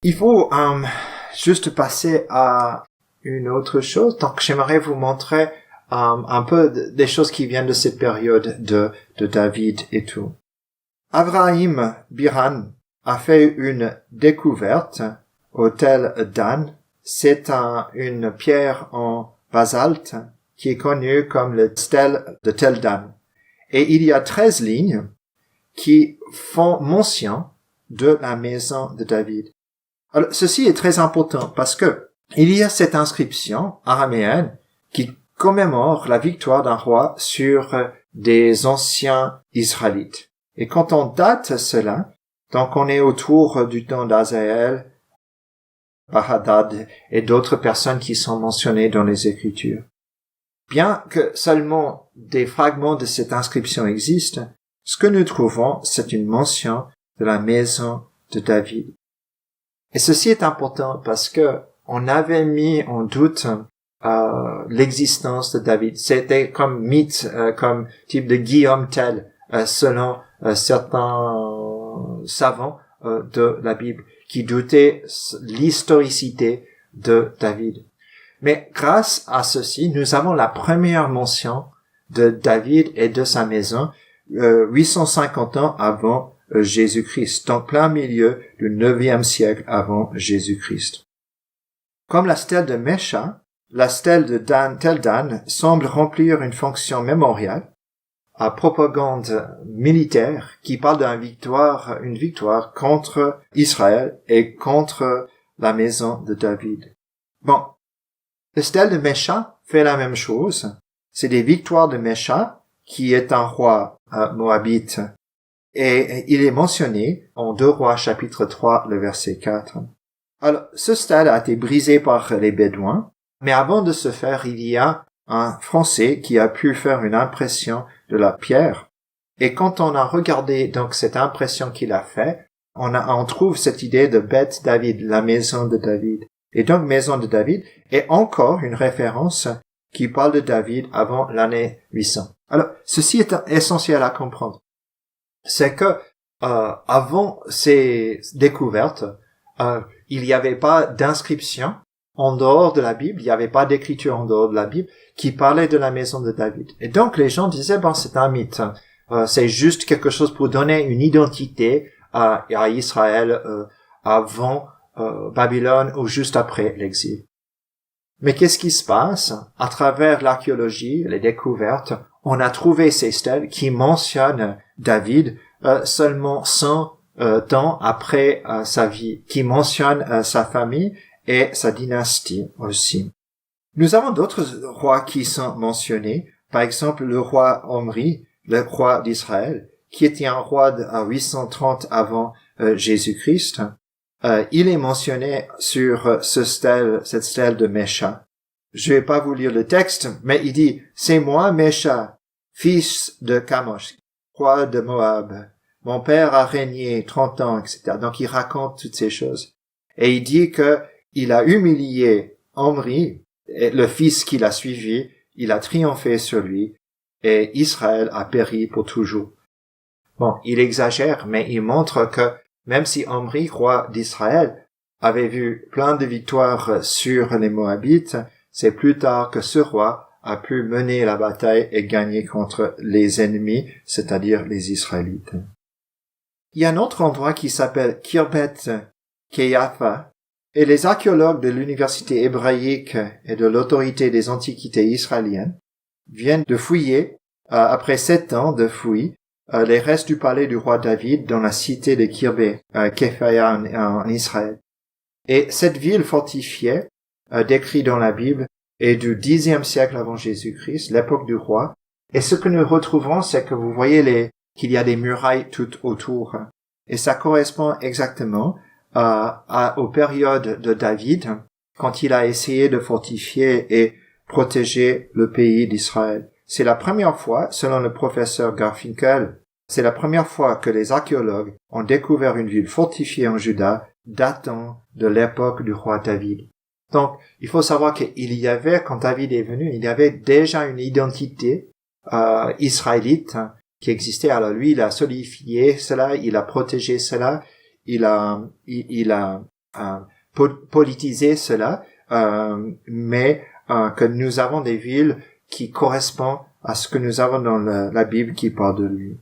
Il faut juste passer à une autre chose. Donc, j'aimerais vous montrer un peu des choses qui viennent de cette période de David et tout. Avraham Biran a fait une découverte au Tel Dan. C'est une pierre en basalte qui est connue comme le stèle de Tel Dan. Et il y a 13 lignes qui font mention de la maison de David. Alors, ceci est très important parce que il y a cette inscription araméenne qui commémore la victoire d'un roi sur des anciens Israélites. Et quand on date cela, donc on est autour du temps d'Azaël, Bahadad et d'autres personnes qui sont mentionnées dans les Écritures. Bien que seulement des fragments de cette inscription existent, ce que nous trouvons, c'est une mention de la maison de David. Et ceci est important parce que on avait mis en doute l'existence de David. C'était comme mythe, comme type de Guillaume Tell, selon certains savants de la Bible, qui doutaient l'historicité de David. Mais grâce à ceci, nous avons la première mention de David et de sa maison 850 ans avant Jésus-Christ, donc plein milieu du 9e siècle avant Jésus-Christ. Comme la stèle de Mesha, la stèle de Tel Dan semble remplir une fonction mémoriale à propagande militaire qui parle une victoire contre Israël et contre la maison de David. Bon, la stèle de Mesha fait la même chose. C'est des victoires de Mesha, qui est un roi moabite. Et il est mentionné en 2 Rois chapitre 3, le verset 4. Alors, ce stèle a été brisé par les Bédouins, mais avant de se faire, il y a un Français qui a pu faire une impression de la pierre. Et quand on a regardé donc cette impression qu'il a fait, on trouve cette idée de Beth David, la maison de David. Et donc, maison de David est encore une référence qui parle de David avant l'année 800. Alors, ceci est essentiel à comprendre. C'est que avant ces découvertes, il n'y avait pas d'inscription en dehors de la Bible, il n'y avait pas d'écriture en dehors de la Bible qui parlait de la maison de David. Et donc les gens disaient, c'est un mythe, c'est juste quelque chose pour donner une identité à Israël avant Babylone ou juste après l'exil. Mais qu'est-ce qui se passe? À travers l'archéologie, les découvertes, on a trouvé ces stèles qui mentionnent David seulement 100 temps après sa vie, qui mentionnent sa famille et sa dynastie aussi. Nous avons d'autres rois qui sont mentionnés, par exemple le roi Omri, le roi d'Israël, qui était un roi de 830 avant Jésus-Christ. Il est mentionné sur cette stèle de Mesha. Je vais pas vous lire le texte, mais il dit, c'est moi, Mesha, fils de Kamosh, roi de Moab. Mon père a régné 30 ans, etc. Donc il raconte toutes ces choses. Et il dit que il a humilié Omri, le fils qu'il a suivi, il a triomphé sur lui, et Israël a péri pour toujours. Bon, il exagère, mais il montre que même si Omri, roi d'Israël, avait vu plein de victoires sur les Moabites, c'est plus tard que ce roi a pu mener la bataille et gagner contre les ennemis, c'est-à-dire les Israélites. Il y a un autre endroit qui s'appelle Kirbet Keyafa, et les archéologues de l'université hébraïque et de l'autorité des antiquités israéliennes viennent de fouiller, après 7 ans de fouilles, les restes du palais du roi David dans la cité de Kirbet Kephaya en Israël. Et cette ville fortifiée, décrite dans la Bible, est du Xe siècle avant Jésus-Christ, l'époque du roi. Et ce que nous retrouvons, c'est que vous voyez qu'il y a des murailles tout autour. Et ça correspond exactement aux périodes de David, quand il a essayé de fortifier et protéger le pays d'Israël. C'est la première fois, selon le professeur Garfinkel, c'est la première fois que les archéologues ont découvert une ville fortifiée en Juda datant de l'époque du roi David. Donc, il faut savoir qu'il y avait, quand David est venu, il y avait déjà une identité israélite qui existait. Alors lui, il a solidifié cela, il a protégé cela, il a politiser cela, mais que nous avons des villes qui correspondent à ce que nous avons dans la Bible qui parle de lui.